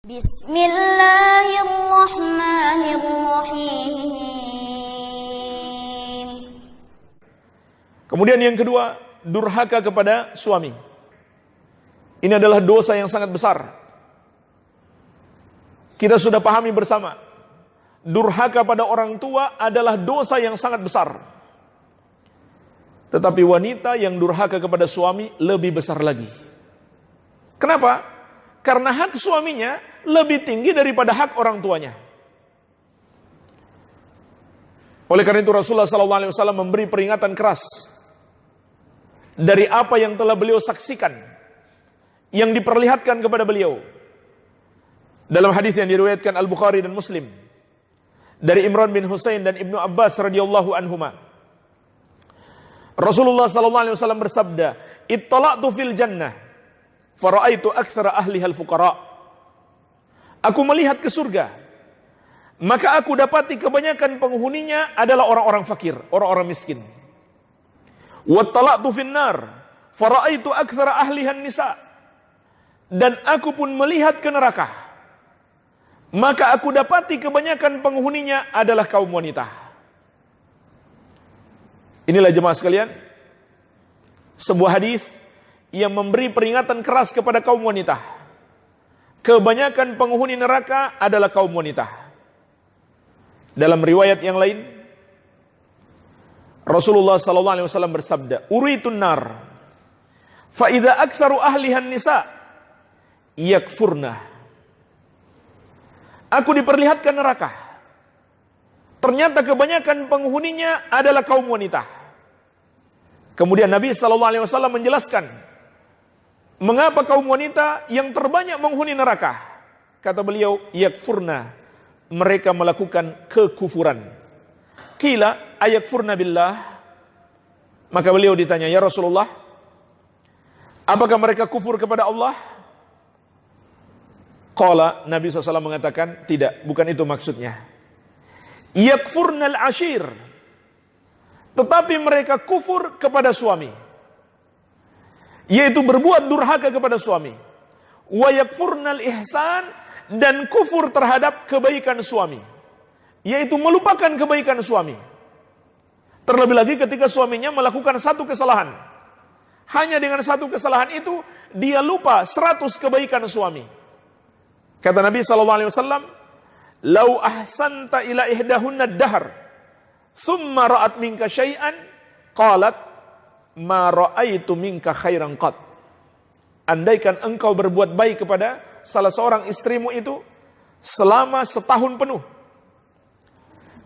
Bismillahirrahmanirrahim. Kemudian yang kedua, durhaka kepada suami. Ini adalah dosa yang sangat besar. Kita sudah pahami bersama, durhaka pada orang tua adalah dosa yang sangat besar. Tetapi wanita yang durhaka kepada suami lebih besar lagi. Kenapa? Karena hak suaminya lebih tinggi daripada hak orang tuanya. Oleh karena itu Rasulullah SAW memberi peringatan keras dari apa yang telah beliau saksikan, yang diperlihatkan kepada beliau. Dalam hadis yang diriwayatkan Al-Bukhari dan Muslim dari Imran bin Husain dan Ibnu Abbas radhiyallahu anhuma, Rasulullah SAW bersabda, "Ittala'tu fil jannah, fara'aitu aktsara ahliha al-fuqara." Aku melihat ke surga, maka aku dapati kebanyakan penghuninya adalah orang-orang fakir, orang-orang miskin. Wattala'tu finnar, fara'aitu aktsara ahliha an-nisa. Dan aku pun melihat ke neraka, maka aku dapati kebanyakan penghuninya adalah kaum wanita. Inilah jemaah sekalian, sebuah hadis yang memberi peringatan keras kepada kaum wanita. Kebanyakan penghuni neraka adalah kaum wanita. Dalam riwayat yang lain, Rasulullah SAW bersabda, "Uritun nar, fa idza aktsaru ahliha an-nisa yakfurna." Aku diperlihatkan neraka. Ternyata kebanyakan penghuninya adalah kaum wanita. Kemudian Nabi SAW menjelaskan mengapa kaum wanita yang terbanyak menghuni neraka. Kata beliau, yakfurna, mereka melakukan kekufuran. Qila ayakfurna billah. Maka beliau ditanya, ya Rasulullah, apakah mereka kufur kepada Allah? Qala, Nabi SAW mengatakan, tidak, bukan itu maksudnya. Yakfurnal ashir, tetapi mereka kufur kepada suami, yaitu berbuat durhaka kepada suami. Wa yakfurnal ihsan, dan kufur terhadap kebaikan suami, yaitu melupakan kebaikan suami. Terlebih lagi ketika suaminya melakukan satu kesalahan, hanya dengan satu kesalahan itu dia lupa 100 kebaikan suami. Kata Nabi SAW, "Lau ahsanta ila ihdahunna ad-dahr, thumma ra'at minka syai'an, qalat ma ra'aitu minka khairan qat." Andaikan engkau berbuat baik kepada salah seorang istrimu itu selama setahun penuh,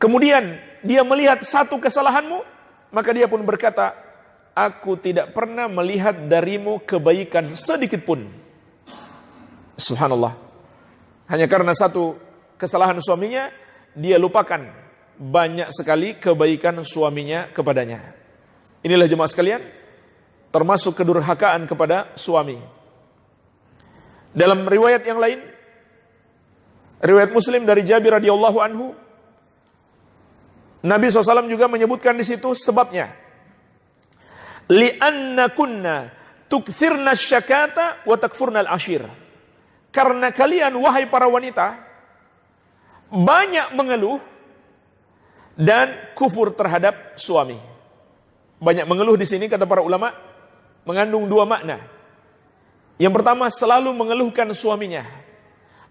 kemudian dia melihat satu kesalahanmu, maka dia pun berkata, aku tidak pernah melihat darimu kebaikan sedikit pun. Subhanallah. Hanya karena satu kesalahan suaminya, dia lupakan banyak sekali kebaikan suaminya kepadanya. Inilah jemaah sekalian, termasuk kedurhakaan kepada suami. Dalam riwayat yang lain, riwayat Muslim dari Jabir radhiyallahu anhu, Nabi SAW juga menyebutkan di situ sebabnya. Li'anna kunna tukthirna syakata wa takfurna al-ashir. Karena kalian, wahai para wanita, banyak mengeluh dan kufur terhadap suami. Banyak mengeluh di sini, kata para ulama, mengandung dua makna. Yang pertama, selalu mengeluhkan suaminya,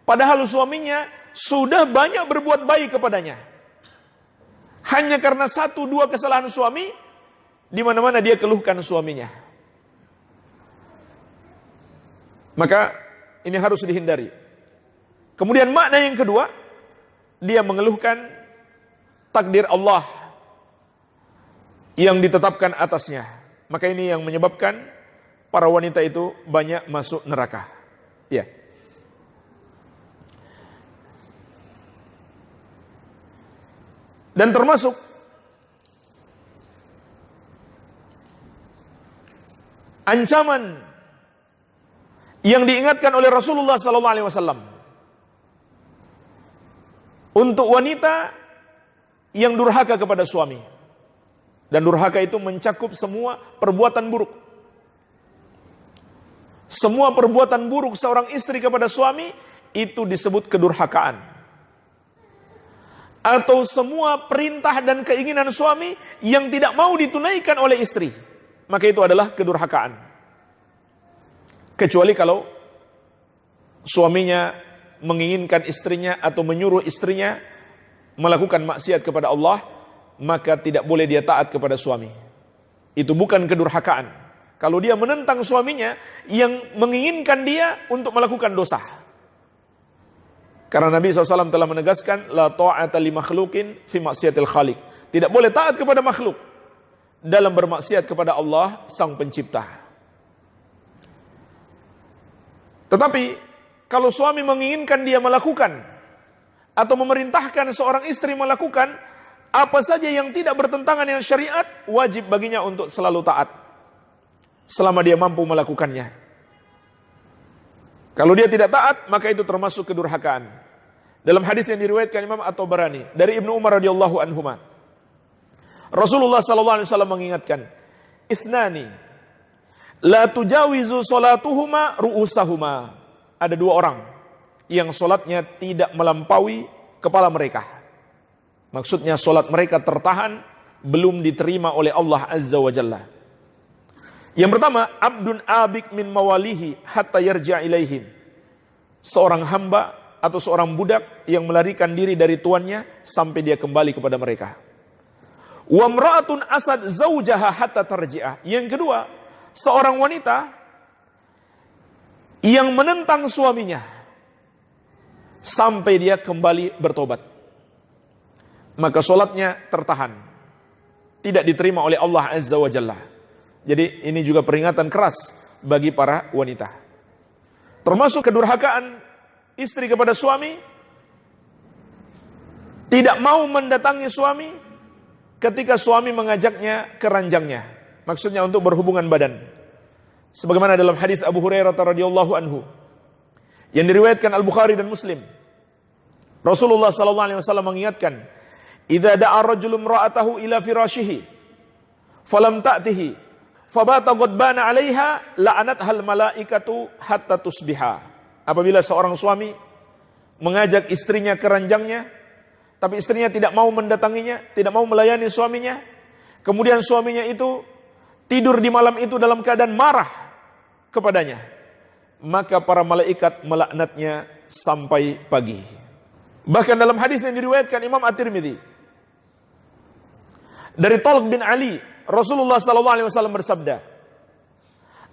padahal suaminya sudah banyak berbuat baik kepadanya. Hanya karena 1-2 kesalahan suami, di mana-mana dia keluhkan suaminya. Maka ini harus dihindari. Kemudian makna yang kedua, dia mengeluhkan takdir Allah yang ditetapkan atasnya. Maka ini yang menyebabkan para wanita itu banyak masuk neraka. Ya. Dan termasuk ancaman yang diingatkan oleh Rasulullah SAW untuk wanita yang durhaka kepada suami. Dan durhaka itu mencakup semua perbuatan buruk. Semua perbuatan buruk seorang istri kepada suami itu disebut kedurhakaan. Atau semua perintah dan keinginan suami yang tidak mau ditunaikan oleh istri, maka itu adalah kedurhakaan. Kecuali kalau suaminya menginginkan istrinya atau menyuruh istrinya melakukan maksiat kepada Allah, maka tidak boleh dia taat kepada suami. Itu bukan kedurhakaan. Kalau dia menentang suaminya yang menginginkan dia untuk melakukan dosa. Karena Nabi SAW telah menegaskan, la ta'ata li makhlukin fi maksiatil khaliq. Tidak boleh taat kepada makhluk dalam bermaksiat kepada Allah Sang Pencipta. Tetapi kalau suami menginginkan dia melakukan atau memerintahkan seorang istri melakukan apa saja yang tidak bertentangan dengan syariat, wajib baginya untuk selalu taat selama dia mampu melakukannya. Kalau dia tidak taat, maka itu termasuk kedurhakaan. Dalam hadis yang diriwayatkan Imam At-Tabarani dari Ibnu Umar radhiyallahu anhuma, Rasulullah sallallahu alaihi wasallam mengingatkan, "Itsnani la tujawizu salatuhuma ru'usahuma." Ada dua orang yang solatnya tidak melampaui kepala mereka. Maksudnya solat mereka tertahan, belum diterima oleh Allah Azza wa Jalla. Yang pertama, abdun abik min mawalihi hatta yarja' ilaihim. Seorang hamba atau seorang budak yang melarikan diri dari tuannya sampai dia kembali kepada mereka. Wa mra'atun asad zaujaha hatta tarji'ah. Yang kedua, seorang wanita yang menentang suaminya sampai dia kembali bertobat. Maka solatnya tertahan, tidak diterima oleh Allah Azza wa Jalla. Jadi ini juga peringatan keras bagi para wanita. Termasuk kedurhakaan istri kepada suami, tidak mau mendatangi suami ketika suami mengajaknya ke ranjangnya. Maksudnya untuk berhubungan badan. Sebagaimana dalam hadis Abu Hurairah radhiyallahu anhu yang diriwayatkan Al-Bukhari dan Muslim. Rasulullah sallallahu alaihi wasallam mengingatkan, "Idza da'a rajulun imra'atahu ila firashihi falam ta'tihi fabata ghadbana 'alaiha la'anatha al-malaikatu hatta tusbiha." Apabila seorang suami mengajak istrinya ke ranjangnya, tapi istrinya tidak mau mendatanginya, tidak mau melayani suaminya, kemudian suaminya itu tidur di malam itu dalam keadaan marah kepadanya, maka para malaikat melaknatnya sampai pagi. Bahkan dalam hadis yang diriwayatkan Imam At-Tirmidzi dari Talq bin Ali, Rasulullah sallallahu alaihi wasallam bersabda,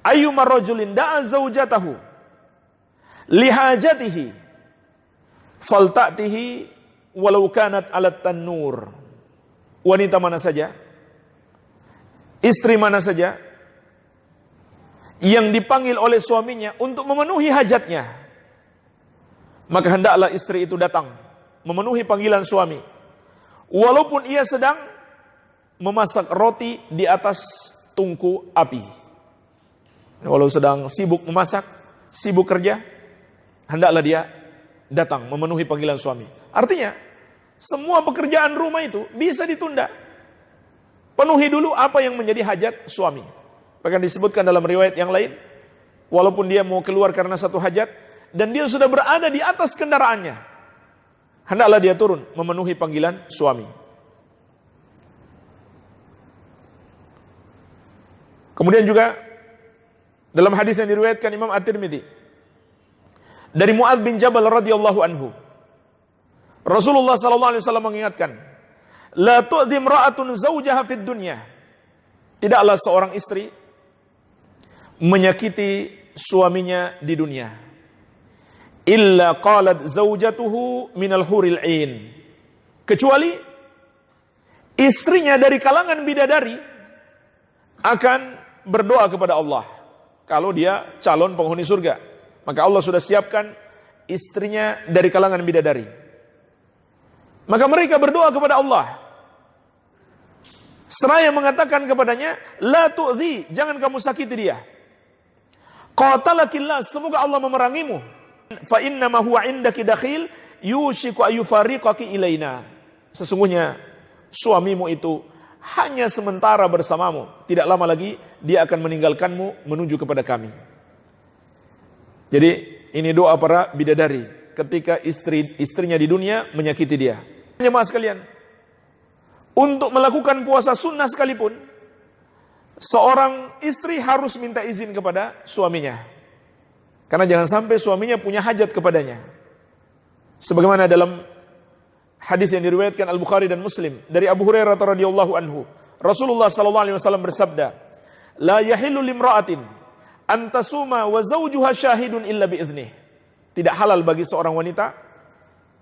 "Ayyuma rajulin da'a zaujatahu lihajatihi falta'tihi walau kanat 'alat tannur." Wanita mana saja, istri mana saja yang dipanggil oleh suaminya untuk memenuhi hajatnya, maka hendaklah istri itu datang memenuhi panggilan suami, walaupun ia sedang memasak roti di atas tungku api. Walau sedang sibuk memasak, sibuk kerja, hendaklah dia datang memenuhi panggilan suami. Artinya, semua pekerjaan rumah itu bisa ditunda. Penuhi dulu apa yang menjadi hajat suami. Bahkan disebutkan dalam riwayat yang lain, walaupun dia mau keluar karena satu hajat, dan dia sudah berada di atas kendaraannya, hendaklah dia turun memenuhi panggilan suami. Kemudian juga dalam hadis yang diriwayatkan Imam At-Tirmidzi dari Mu'adz bin Jabal radhiyallahu anhu, Rasulullah sallallahu alaihi wasallam mengingatkan, "La tu'dhi imra'atun zawjaha fid dunya." Tidaklah seorang istri menyakiti suaminya di dunia. Illa qalat zaujatuhu minal huril 'ain. Kecuali istrinya dari kalangan bidadari akan berdoa kepada Allah. Kalau dia calon penghuni surga, maka Allah sudah siapkan istrinya dari kalangan bidadari. Maka mereka berdoa kepada Allah, seraya mengatakan kepadanya, "La tu'dhi," jangan kamu sakiti dia. "Qatalakillah," semoga Allah memerangimu. "Fa innama huwa indaki dakhil yushiku ayufariqaki ilaina." Sesungguhnya suamimu itu hanya sementara bersamamu, tidak lama lagi dia akan meninggalkanmu menuju kepada kami. Jadi ini doa para bidadari. ketika istrinya di dunia menyakiti dia. Jemaah sekalian, untuk melakukan puasa sunnah sekalipun, seorang istri harus minta izin kepada suaminya. Karena jangan sampai suaminya punya hajat kepadanya. Sebagaimana dalam hadis yang diriwayatkan Al-Bukhari dan Muslim dari Abu Hurairah radhiyallahu anhu, Rasulullah sallallahu alaihi wasallam bersabda, "La yahillu limra'atin an tasuma wa zawjuha syahidun illa biiznih." Tidak halal bagi seorang wanita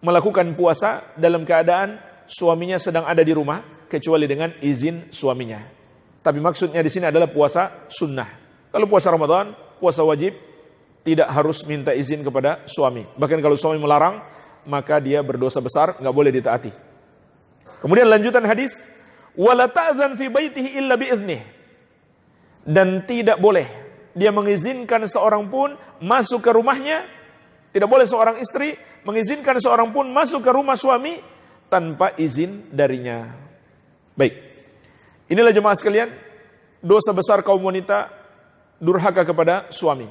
melakukan puasa dalam keadaan suaminya sedang ada di rumah kecuali dengan izin suaminya. Tapi maksudnya di sini adalah puasa sunnah. Kalau puasa Ramadan, puasa wajib, tidak harus minta izin kepada suami. Bahkan kalau suami melarang, maka dia berdosa besar, nggak boleh ditaati. Kemudian lanjutan hadis, wala ta'zan fi baitihi illa biiznih. Dan tidak boleh dia mengizinkan seorang pun masuk ke rumahnya. Tidak boleh seorang istri mengizinkan seorang pun masuk ke rumah suami tanpa izin darinya. Baik. Inilah jemaah sekalian, dosa besar kaum wanita durhaka kepada suami.